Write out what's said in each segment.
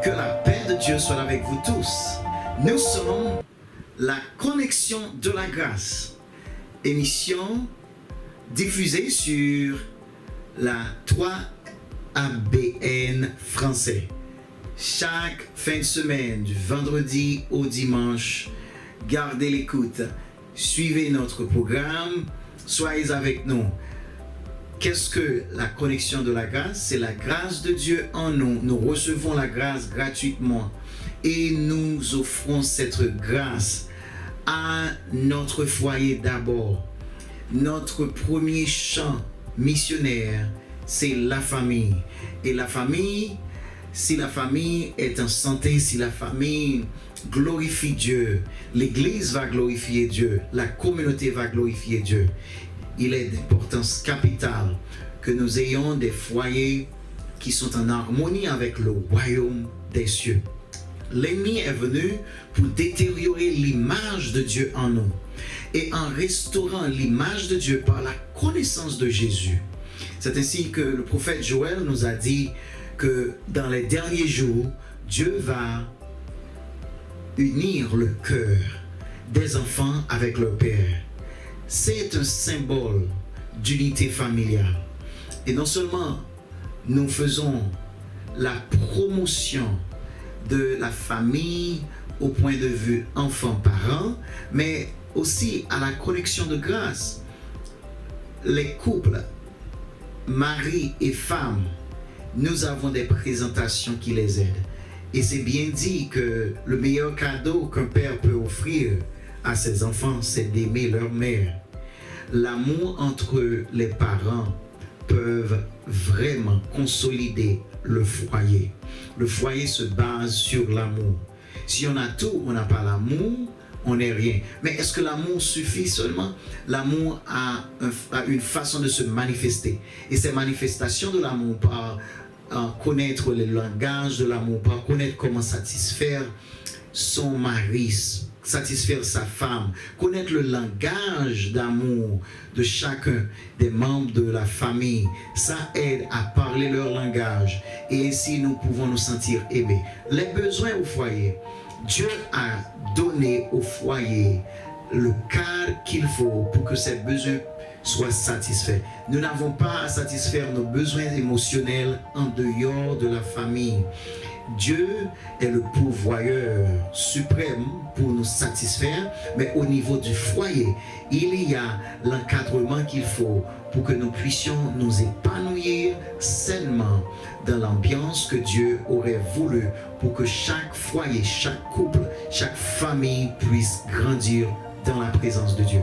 Que la paix de Dieu soit avec vous tous. Nous sommes la connexion de la grâce. Émission diffusée sur la 3ABN français. Chaque fin de semaine, du vendredi au dimanche, gardez l'écoute. Suivez notre programme. Soyez avec nous. Qu'est-ce que la connexion de la grâce? C'est la grâce de Dieu en nous. Nous recevons la grâce gratuitement et nous offrons cette grâce à notre foyer d'abord. Notre premier champ missionnaire, c'est la famille. Et la famille, si la famille est en santé, si la famille glorifie Dieu, l'Église va glorifier Dieu, la communauté va glorifier Dieu. Il est d'importance capitale que nous ayons des foyers qui sont en harmonie avec le royaume des cieux. L'ennemi est venu pour détériorer l'image de Dieu en nous. Et en restaurant l'image de Dieu par la connaissance de Jésus. C'est ainsi que le prophète Joël nous a dit que dans les derniers jours, Dieu va unir le cœur des enfants avec leur père. C'est un symbole d'unité familiale. Et non seulement nous faisons la promotion de la famille au point de vue enfant-parent, mais aussi à la connexion de grâce. Les couples, mari et femme, nous avons des présentations qui les aident. Et c'est bien dit que le meilleur cadeau qu'un père peut offrir à ses enfants, c'est d'aimer leur mère. L'amour entre les parents peuvent vraiment consolider le foyer. Le foyer se base sur l'amour. Si on a tout, on n'a pas l'amour, on n'est rien. Mais est-ce que l'amour suffit seulement? L'amour a une façon de se manifester. Et ces manifestations de l'amour par connaître le langage de l'amour, par connaître comment satisfaire son mari, satisfaire sa femme, connaître le langage d'amour de chacun des membres de la famille, ça aide à parler leur langage et ainsi nous pouvons nous sentir aimés. Les besoins au foyer, Dieu a donné au foyer le cadre qu'il faut pour que ces besoins soient satisfaits. Nous n'avons pas à satisfaire nos besoins émotionnels en dehors de la famille. Dieu est le pourvoyeur suprême pour nous satisfaire, mais au niveau du foyer, il y a l'encadrement qu'il faut pour que nous puissions nous épanouir sainement dans l'ambiance que Dieu aurait voulu pour que chaque foyer, chaque couple, chaque famille puisse grandir dans la présence de Dieu.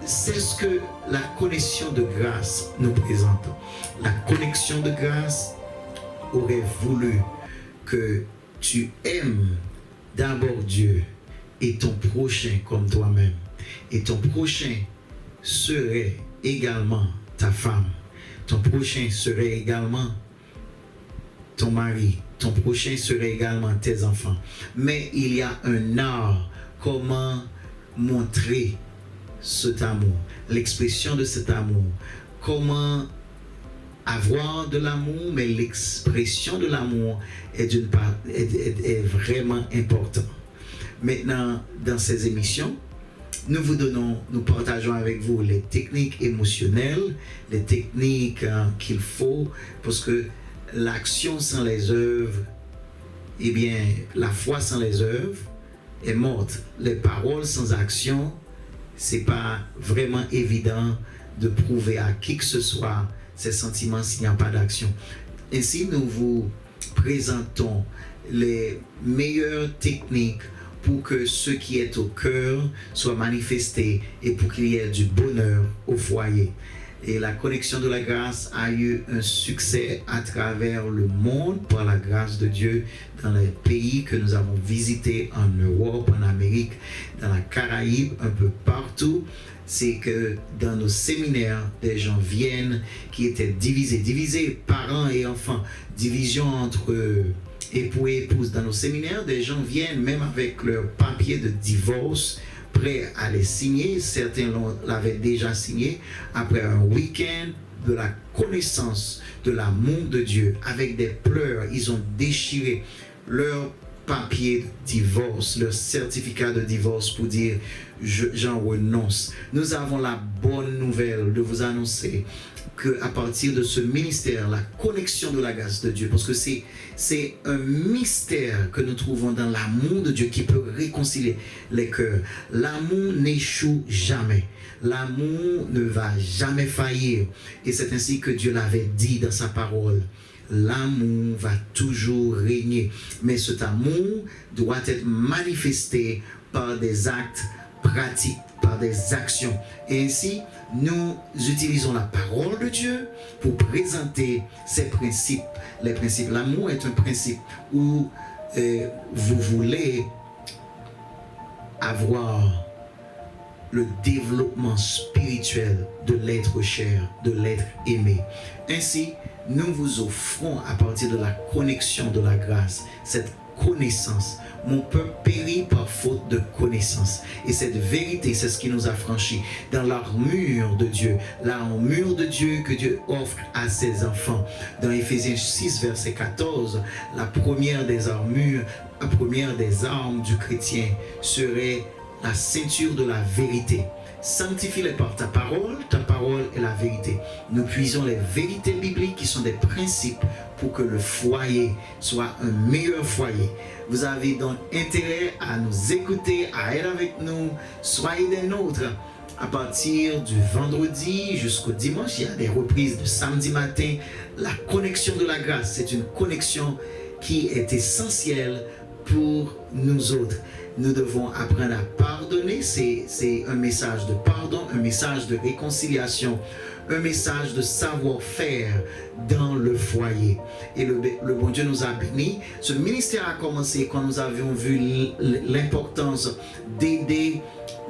C'est ce que la connexion de grâce nous présente. La connexion de grâce aurait voulu que tu aimes d'abord Dieu et ton prochain comme toi-même. Et ton prochain serait également ta femme. Ton prochain serait également ton mari. Ton prochain serait également tes enfants. Mais il y a un art, comment montrer cet amour, l'expression de cet amour, comment avoir de l'amour, mais l'expression de l'amour est vraiment importante. Maintenant, dans ces émissions, nous partageons avec vous les techniques émotionnelles, les techniques qu'il faut, parce que l'action sans les œuvres, eh bien, la foi sans les œuvres est morte. Les paroles sans action, c'est pas vraiment évident de prouver à qui que ce soit ces sentiments s'il n'y a pas d'action. Ainsi, nous vous présentons les meilleures techniques pour que ce qui est au cœur soit manifesté et pour qu'il y ait du bonheur au foyer. Et la connexion de la grâce a eu un succès à travers le monde par la grâce de Dieu dans les pays que nous avons visités en Europe, en Amérique, dans la Caraïbe, un peu partout. C'est que dans nos séminaires, des gens viennent qui étaient divisés, parents et enfants, division entre époux et épouses. Dans nos séminaires, des gens viennent même avec leur papier de divorce, prêts à les signer. Certains l'avaient déjà signé après un week-end de la connaissance de l'amour de Dieu. Avec des pleurs, ils ont déchiré leur papier de divorce, leur certificat de divorce pour dire j'en renonce. Nous avons la bonne nouvelle de vous annoncer qu'à partir de ce ministère, la connexion de la grâce de Dieu, parce que c'est un mystère que nous trouvons dans l'amour de Dieu qui peut réconcilier les cœurs. L'amour n'échoue jamais. L'amour ne va jamais faillir. Et c'est ainsi que Dieu l'avait dit dans sa parole. L'amour va toujours régner. Mais cet amour doit être manifesté par des actes pratiques, par des actions. Et ainsi, nous utilisons la parole de Dieu pour présenter ces principes. Les principes, l'amour est un principe où vous voulez avoir le développement spirituel de l'être cher, de l'être aimé. Ainsi, nous vous offrons à partir de la connexion de la grâce, cette connaissance. Mon peuple périt par faute de connaissance. Et cette vérité, c'est ce qui nous a franchis dans l'armure de Dieu. L'armure de Dieu que Dieu offre à ses enfants. Dans Éphésiens 6, verset 14, la première des armures, la première des armes du chrétien serait la ceinture de la vérité. Sanctifie-les par ta parole est la vérité. Nous puisons les vérités bibliques qui sont des principes pour que le foyer soit un meilleur foyer. Vous avez donc intérêt à nous écouter, à être avec nous. Soyez des nôtres. À partir du vendredi jusqu'au dimanche, il y a des reprises de samedi matin. La connexion de la grâce, c'est une connexion qui est essentielle pour nous autres. Nous devons apprendre à pardonner. C'est un message de pardon, un message de réconciliation, un message de savoir-faire dans le foyer. Et le bon Dieu nous a bénis. Ce ministère a commencé quand nous avions vu l'importance d'aider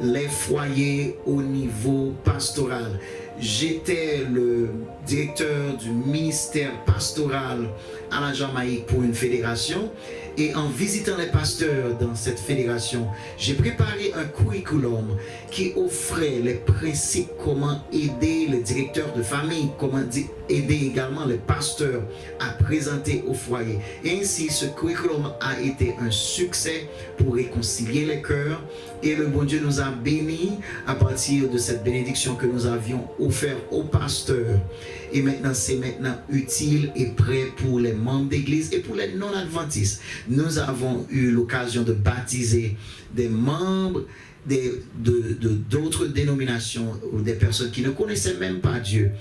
les foyers au niveau pastoral. J'étais le directeur du ministère pastoral à la Jamaïque pour une fédération. Et en visitant les pasteurs dans cette fédération, j'ai préparé un curriculum qui offrait les principes, comment aider les directeurs de famille, comment aider également les pasteurs à présenter au foyer. Et ainsi, ce curriculum a été un succès pour réconcilier les cœurs. Et le bon Dieu nous a bénis à partir de cette bénédiction que nous avions offerte aux pasteurs. Et maintenant, c'est maintenant utile et prêt pour les membres d'église et pour les non-adventistes. Nous avons eu l'occasion de baptiser des membres d'autres dénominations ou des personnes qui ne connaissaient même pas Dieu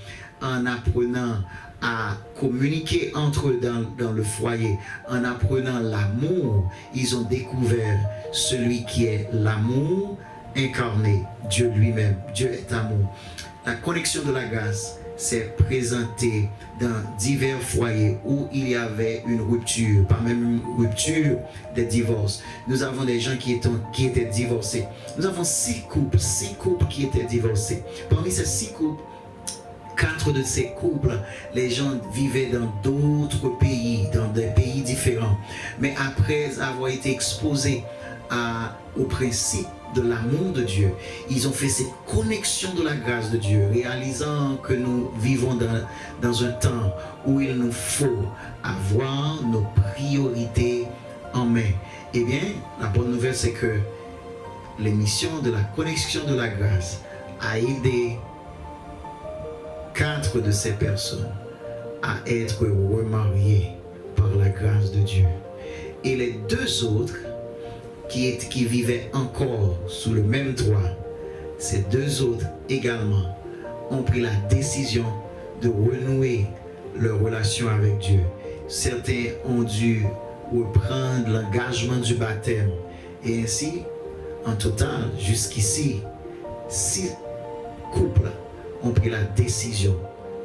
en apprenant à communiquer entre eux dans le foyer, en apprenant l'amour. Ils ont découvert celui qui est l'amour incarné, Dieu lui-même. Dieu est amour. La connexion de la grâce s'est présentée dans divers foyers où il y avait une rupture, pas même une rupture, des divorces. Nous avons des gens qui étaient divorcés. Nous avons 6 couples qui étaient divorcés. Parmi ces 6 couples, 4 de ces couples, les gens vivaient dans d'autres pays, dans des pays différents. Mais après avoir été exposés au principe de l'amour de Dieu, ils ont fait cette connexion de la grâce de Dieu, réalisant que nous vivons dans un temps où il nous faut avoir nos priorités en main. Eh bien, la bonne nouvelle, c'est que l'émission de la connexion de la grâce a aidé 4 de ces personnes à être remariées par la grâce de Dieu. Et les 2 autres qui vivaient encore sous le même toit, ces 2 autres également ont pris la décision de renouer leur relation avec Dieu. Certains ont dû reprendre l'engagement du baptême. Et ainsi, en total, jusqu'ici, 6 couples ont pris la décision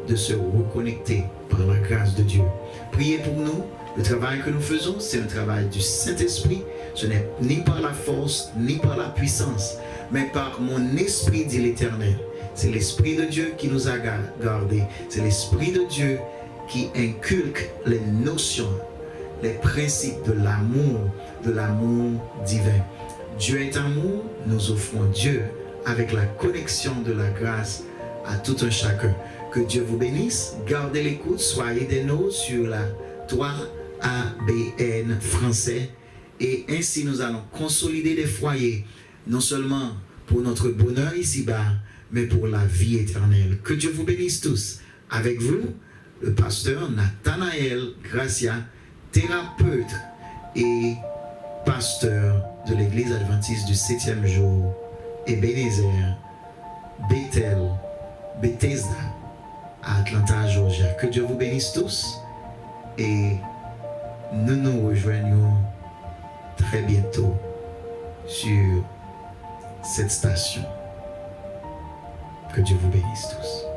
de se reconnecter par la grâce de Dieu. Priez pour nous. Le travail que nous faisons, c'est un travail du Saint-Esprit. Ce n'est ni par la force, ni par la puissance, mais par mon esprit, dit l'Éternel. C'est l'Esprit de Dieu qui nous a gardés. C'est l'Esprit de Dieu qui inculque les notions, les principes de l'amour divin. Dieu est amour, nous offrons Dieu avec la connexion de la grâce à tout un chacun. Que Dieu vous bénisse, gardez l'écoute, soyez des nôtres sur la toile ABN français. Et ainsi, nous allons consolider les foyers, non seulement pour notre bonheur ici-bas, mais pour la vie éternelle. Que Dieu vous bénisse tous. Avec vous, le pasteur Nathanaël Gracia, thérapeute et pasteur de l'église adventiste du 7e jour, Ebenezer, Bethesda, à Atlanta, Georgia. Que Dieu vous bénisse tous et nous nous rejoignons très bientôt sur cette station. Que Dieu vous bénisse tous.